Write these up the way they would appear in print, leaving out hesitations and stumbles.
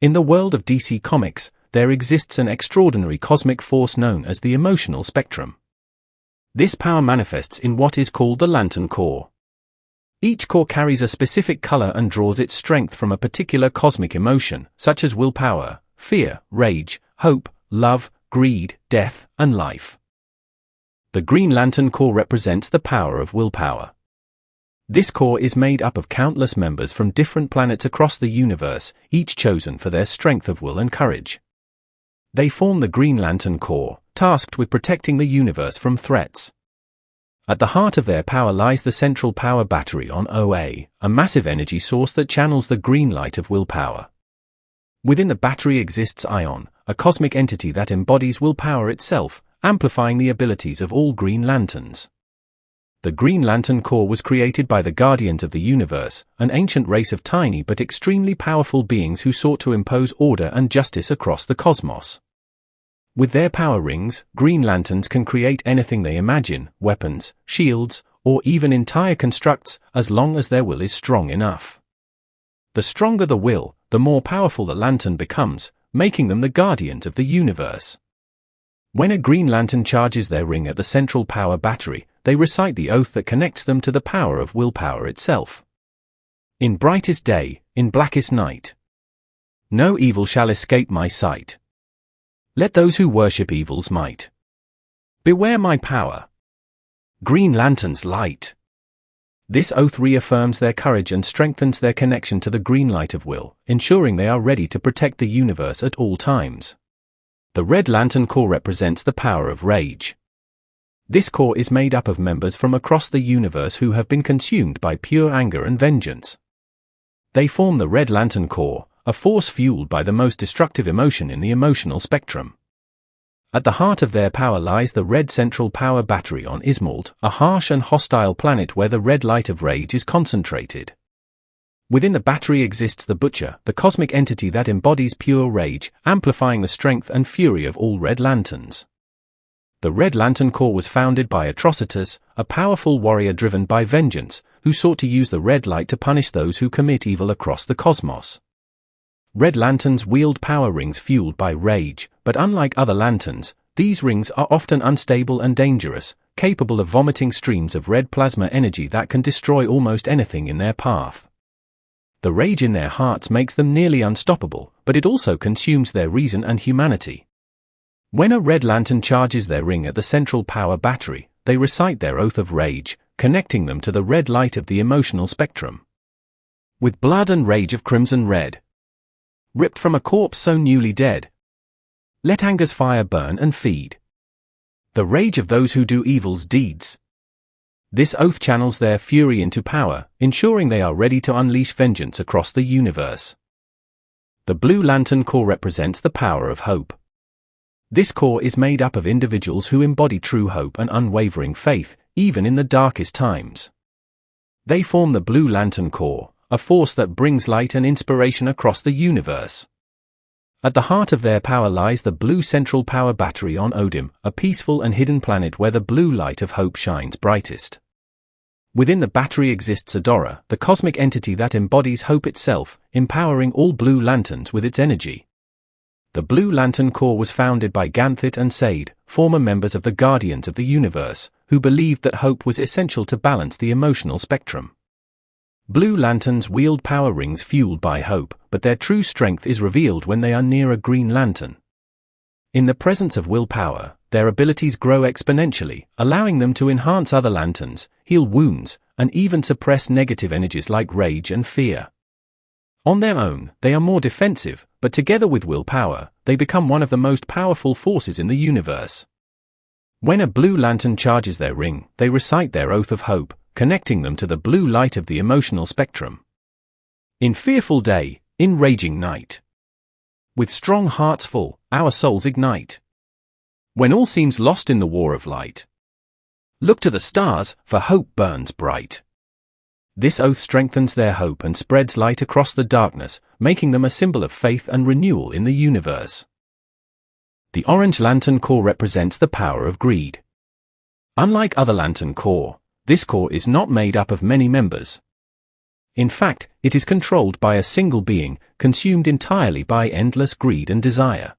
In the world of DC Comics, there exists an extraordinary cosmic force known as the emotional spectrum. This power manifests in what is called the Lantern Core. Each core carries a specific color and draws its strength from a particular cosmic emotion, such as willpower, fear, rage, hope, love, greed, death, and life. The Green Lantern Core represents the power of willpower. This core is made up of countless members from different planets across the universe, each chosen for their strength of will and courage. They form the Green Lantern Core, tasked with protecting the universe from threats. At the heart of their power lies the Central Power Battery on OA, a massive energy source that channels the green light of willpower. Within the battery exists Ion, a cosmic entity that embodies willpower itself, amplifying the abilities of all Green Lanterns. The Green Lantern Core was created by the Guardians of the Universe, an ancient race of tiny but extremely powerful beings who sought to impose order and justice across the cosmos. With their power rings, Green Lanterns can create anything they imagine, weapons, shields, or even entire constructs, as long as their will is strong enough. The stronger the will, the more powerful the lantern becomes, making them the Guardians of the Universe. When a Green Lantern charges their ring at the Central Power Battery, they recite the oath that connects them to the power of willpower itself. In brightest day, in blackest night, no evil shall escape my sight. Let those who worship evil's might beware my power. Green Lantern's light. This oath reaffirms their courage and strengthens their connection to the green light of will, ensuring they are ready to protect the universe at all times. The Red Lantern Core represents the power of rage. This core is made up of members from across the universe who have been consumed by pure anger and vengeance. They form the Red Lantern Core, a force fueled by the most destructive emotion in the emotional spectrum. At the heart of their power lies the Red Central Power Battery on Ismalt, a harsh and hostile planet where the red light of rage is concentrated. Within the battery exists the Butcher, the cosmic entity that embodies pure rage, amplifying the strength and fury of all Red Lanterns. The Red Lantern Core was founded by Atrocitus, a powerful warrior driven by vengeance, who sought to use the red light to punish those who commit evil across the cosmos. Red Lanterns wield power rings fueled by rage, but unlike other lanterns, these rings are often unstable and dangerous, capable of vomiting streams of red plasma energy that can destroy almost anything in their path. The rage in their hearts makes them nearly unstoppable, but it also consumes their reason and humanity. When a Red Lantern charges their ring at the Central Power Battery, they recite their oath of rage, connecting them to the red light of the emotional spectrum. With blood and rage of crimson red, ripped from a corpse so newly dead, let anger's fire burn and feed the rage of those who do evil's deeds. This oath channels their fury into power, ensuring they are ready to unleash vengeance across the universe. The Blue Lantern Core represents the power of hope. This core is made up of individuals who embody true hope and unwavering faith, even in the darkest times. They form the Blue Lantern Core, a force that brings light and inspiration across the universe. At the heart of their power lies the Blue Central Power Battery on Odim, a peaceful and hidden planet where the blue light of hope shines brightest. Within the battery exists Adora, the cosmic entity that embodies hope itself, empowering all Blue Lanterns with its energy. The Blue Lantern Core was founded by Ganthit and Sade, former members of the Guardians of the Universe, who believed that hope was essential to balance the emotional spectrum. Blue Lanterns wield power rings fueled by hope, but their true strength is revealed when they are near a Green Lantern. In the presence of willpower, their abilities grow exponentially, allowing them to enhance other lanterns, heal wounds, and even suppress negative energies like rage and fear. On their own, they are more defensive, but together with willpower, they become one of the most powerful forces in the universe. When a Blue Lantern charges their ring, they recite their oath of hope, connecting them to the blue light of the emotional spectrum. In fearful day, in raging night, with strong hearts full, our souls ignite. When all seems lost in the war of light, look to the stars, for hope burns bright. This oath strengthens their hope and spreads light across the darkness, making them a symbol of faith and renewal in the universe. The Orange Lantern Core represents the power of greed. Unlike other Lantern Core, this core is not made up of many members. In fact, it is controlled by a single being, consumed entirely by endless greed and desire.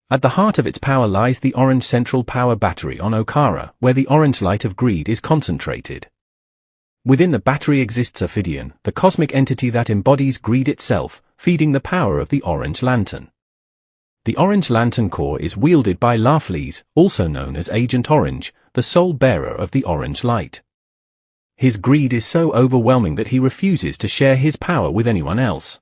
At the heart of its power lies the orange central power battery on Okara, where the orange light of greed is concentrated. Within the battery exists Ophidian, the cosmic entity that embodies greed itself, feeding the power of the Orange Lantern. The Orange Lantern core is wielded by Larfleeze, also known as Agent Orange, the sole bearer of the orange light. His greed is so overwhelming that he refuses to share his power with anyone else.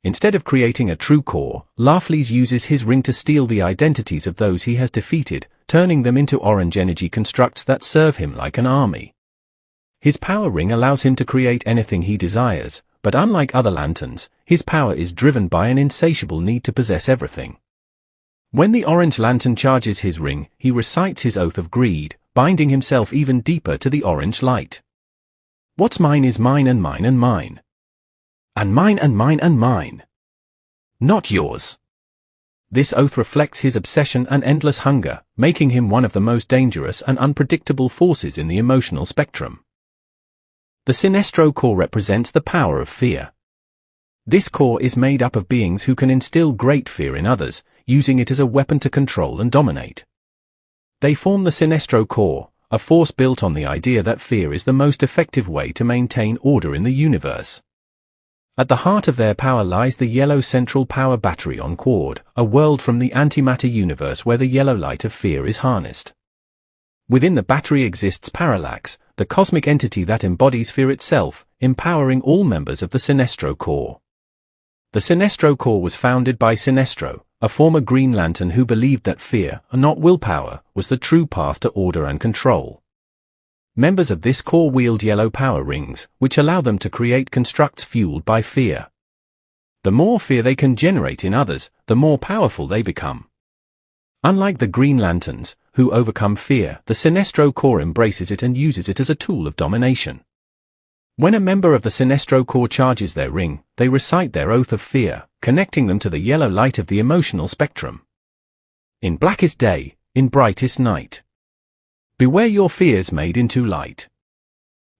Instead of creating a true core, Larfleeze uses his ring to steal the identities of those he has defeated, turning them into orange energy constructs that serve him like an army. His power ring allows him to create anything he desires, but unlike other lanterns, his power is driven by an insatiable need to possess everything. When the Orange Lantern charges his ring, he recites his oath of greed, binding himself even deeper to the orange light. What's mine is mine and mine and mine. And mine and mine and mine. Not yours. This oath reflects his obsession and endless hunger, making him one of the most dangerous and unpredictable forces in the emotional spectrum. The Sinestro core represents the power of fear. This core is made up of beings who can instill great fear in others, using it as a weapon to control and dominate. They form the Sinestro core, a force built on the idea that fear is the most effective way to maintain order in the universe. At the heart of their power lies the yellow central power battery on Quard, a world from the antimatter universe where the yellow light of fear is harnessed. Within the battery exists Parallax, the cosmic entity that embodies fear itself, empowering all members of the Sinestro core. The Sinestro core was founded by Sinestro, a former Green Lantern who believed that fear, and not willpower, was the true path to order and control. Members of this core wield yellow power rings, which allow them to create constructs fueled by fear. The more fear they can generate in others, the more powerful they become. Unlike the Green Lanterns, who overcome fear, the Sinestro core embraces it and uses it as a tool of domination. When a member of the Sinestro core charges their ring, they recite their oath of fear, connecting them to the yellow light of the emotional spectrum. In blackest day, in brightest night. Beware your fears made into light.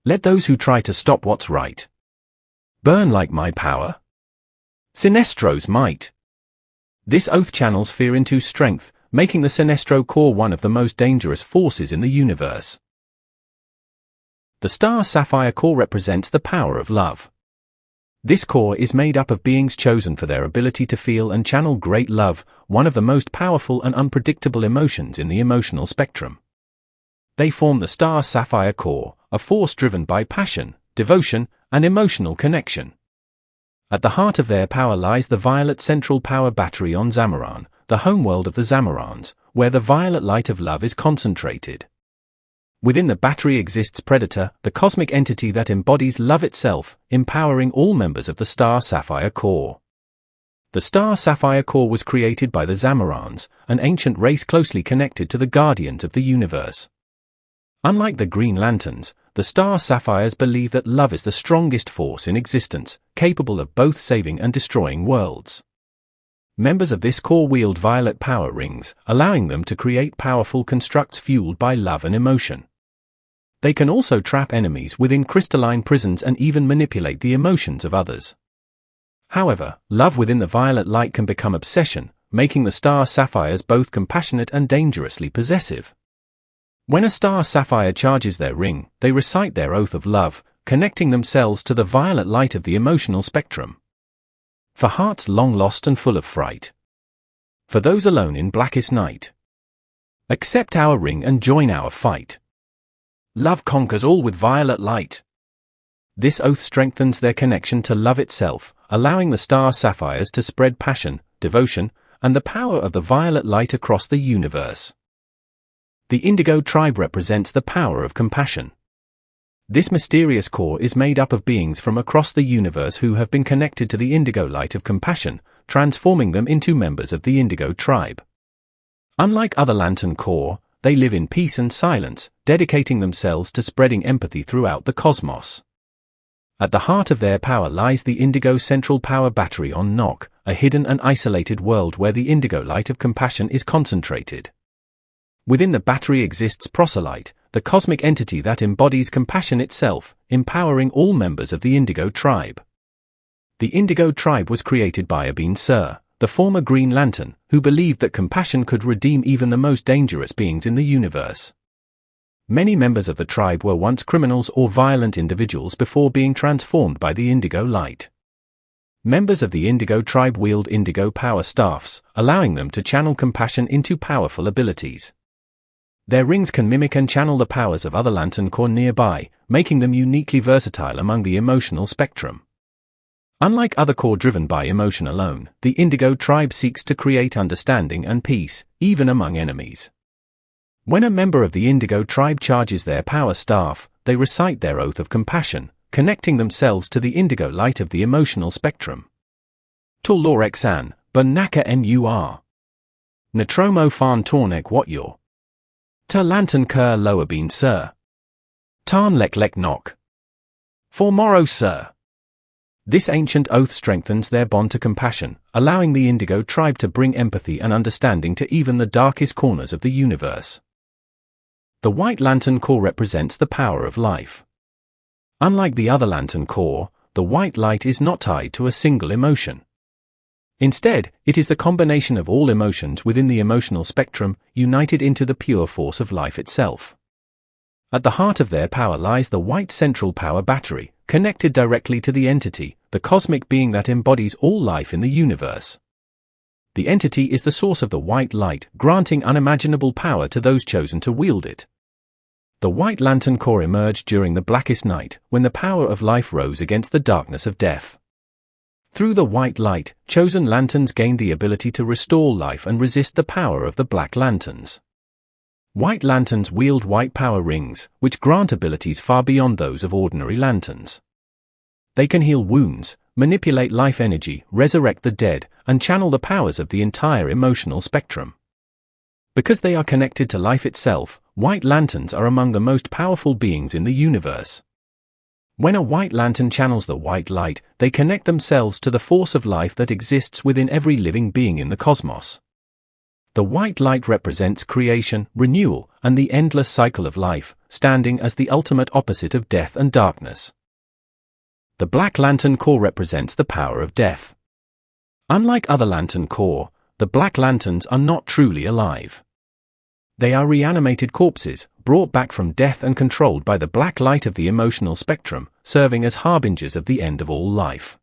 Let those who try to stop what's right burn like my power. Sinestro's might. This oath channels fear into strength, making the Sinestro core one of the most dangerous forces in the universe. The Star Sapphire core represents the power of love. This core is made up of beings chosen for their ability to feel and channel great love, one of the most powerful and unpredictable emotions in the emotional spectrum. They form the Star Sapphire core, a force driven by passion, devotion, and emotional connection. At the heart of their power lies the Violet Central Power Battery on Zamaran, the homeworld of the Zamarans, where the violet light of love is concentrated. Within the battery exists Predator, the cosmic entity that embodies love itself, empowering all members of the Star Sapphire core. The Star Sapphire core was created by the Zamarans, an ancient race closely connected to the Guardians of the Universe. Unlike the Green Lanterns, the Star Sapphires believe that love is the strongest force in existence, capable of both saving and destroying worlds. Members of this core wield violet power rings, allowing them to create powerful constructs fueled by love and emotion. They can also trap enemies within crystalline prisons and even manipulate the emotions of others. However, love within the violet light can become obsession, making the Star Sapphires both compassionate and dangerously possessive. When a Star Sapphire charges their ring, they recite their oath of love, connecting themselves to the violet light of the emotional spectrum. For hearts long lost and full of fright. For those alone in blackest night. Accept our ring and join our fight. Love conquers all with violet light. This oath strengthens their connection to love itself, allowing the Star Sapphires to spread passion, devotion, and the power of the violet light across the universe. The Indigo Tribe represents the power of compassion. This mysterious core is made up of beings from across the universe who have been connected to the indigo light of compassion, transforming them into members of the Indigo Tribe. Unlike other Lantern Corps, they live in peace and silence, dedicating themselves to spreading empathy throughout the cosmos. At the heart of their power lies the Indigo Central Power Battery on Nock, a hidden and isolated world where the indigo light of compassion is concentrated. Within the battery exists Proselyte, the cosmic entity that embodies compassion itself, empowering all members of the Indigo tribe. The Indigo tribe was created by Abin Sur, the former Green Lantern, who believed that compassion could redeem even the most dangerous beings in the universe. Many members of the tribe were once criminals or violent individuals before being transformed by the Indigo light. Members of the Indigo tribe wield Indigo power staffs, allowing them to channel compassion into powerful abilities. Their rings can mimic and channel the powers of other Lantern Corps nearby, making them uniquely versatile among the emotional spectrum. Unlike other corps driven by emotion alone, the Indigo tribe seeks to create understanding and peace, even among enemies. When a member of the Indigo tribe charges their power staff, they recite their oath of compassion, connecting themselves to the Indigo light of the emotional spectrum. Tulorexan, Banaka Nur. Natromo Fan Tornek Watyor. Ta Lantern Kerr Loabeen Sir. Tarn Lek Lek Nok. For Morrow Sir. This ancient oath strengthens their bond to compassion, allowing the Indigo tribe to bring empathy and understanding to even the darkest corners of the universe. The White Lantern Corps represents the power of life. Unlike the other Lantern Corps, the white light is not tied to a single emotion. Instead, it is the combination of all emotions within the emotional spectrum, united into the pure force of life itself. At the heart of their power lies the White Central Power Battery, connected directly to the entity, the cosmic being that embodies all life in the universe. The entity is the source of the white light, granting unimaginable power to those chosen to wield it. The White Lantern Corps emerged during the blackest night, when the power of life rose against the darkness of death. Through the white light, chosen lanterns gained the ability to restore life and resist the power of the black lanterns. White lanterns wield white power rings, which grant abilities far beyond those of ordinary lanterns. They can heal wounds, manipulate life energy, resurrect the dead, and channel the powers of the entire emotional spectrum. Because they are connected to life itself, white lanterns are among the most powerful beings in the universe. When a white lantern channels the white light, they connect themselves to the force of life that exists within every living being in the cosmos. The white light represents creation, renewal, and the endless cycle of life, standing as the ultimate opposite of death and darkness. The Black Lantern Corps represents the power of death. Unlike other Lantern Corps, the Black Lanterns are not truly alive. They are reanimated corpses, brought back from death and controlled by the black light of the emotional spectrum, serving as harbingers of the end of all life.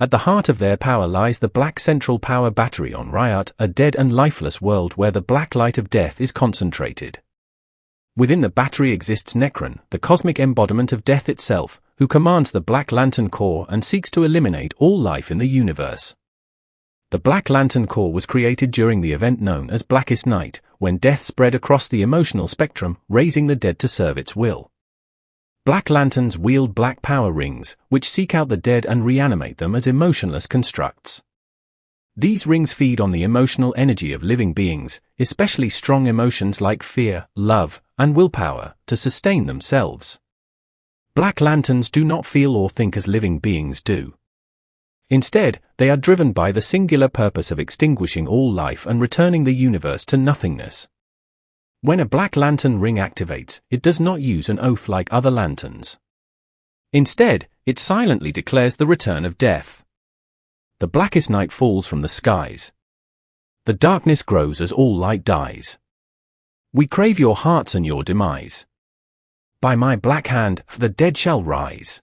At the heart of their power lies the Black Central Power Battery on Ryut, a dead and lifeless world where the black light of death is concentrated. Within the battery exists Necron, the cosmic embodiment of death itself, who commands the Black Lantern Corps and seeks to eliminate all life in the universe. The Black Lantern Corps was created during the event known as Blackest Night, when death spread across the emotional spectrum, raising the dead to serve its will. Black Lanterns wield black power rings, which seek out the dead and reanimate them as emotionless constructs. These rings feed on the emotional energy of living beings, especially strong emotions like fear, love, and willpower, to sustain themselves. Black Lanterns do not feel or think as living beings do. Instead, they are driven by the singular purpose of extinguishing all life and returning the universe to nothingness. When a Black Lantern ring activates, it does not use an oath like other lanterns. Instead, it silently declares the return of death. The blackest night falls from the skies. The darkness grows as all light dies. We crave your hearts and your demise. By my black hand, the dead shall rise.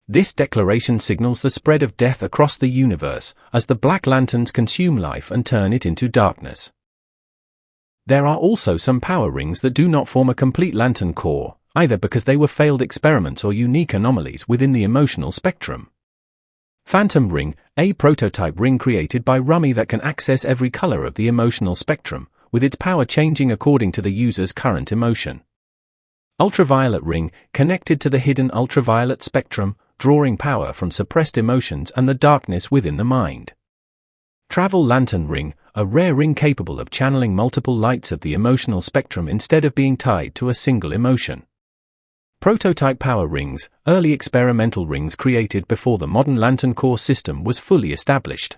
This declaration signals the spread of death across the universe, as the Black Lanterns consume life and turn it into darkness. There are also some power rings that do not form a complete Lantern Corps, either because they were failed experiments or unique anomalies within the emotional spectrum. Phantom Ring, a prototype ring created by Rummy that can access every color of the emotional spectrum, with its power changing according to the user's current emotion. Ultraviolet Ring, connected to the hidden ultraviolet spectrum, drawing power from suppressed emotions and the darkness within the mind. Travel Lantern Ring, a rare ring capable of channeling multiple lights of the emotional spectrum instead of being tied to a single emotion. Prototype Power Rings, early experimental rings created before the modern Lantern Corps system was fully established.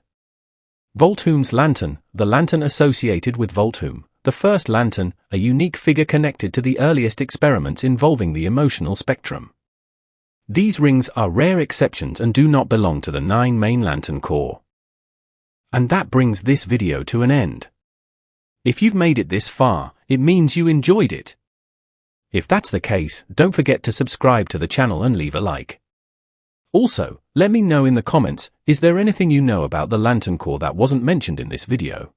Volthoom's Lantern, the lantern associated with Volthoom, the first lantern, a unique figure connected to the earliest experiments involving the emotional spectrum. These rings are rare exceptions and do not belong to the 9 main lantern core. And that brings this video to an end. If you've made it this far, it means you enjoyed it. If that's the case, don't forget to subscribe to the channel and leave a like. Also, let me know in the comments, is there anything you know about the lantern core that wasn't mentioned in this video?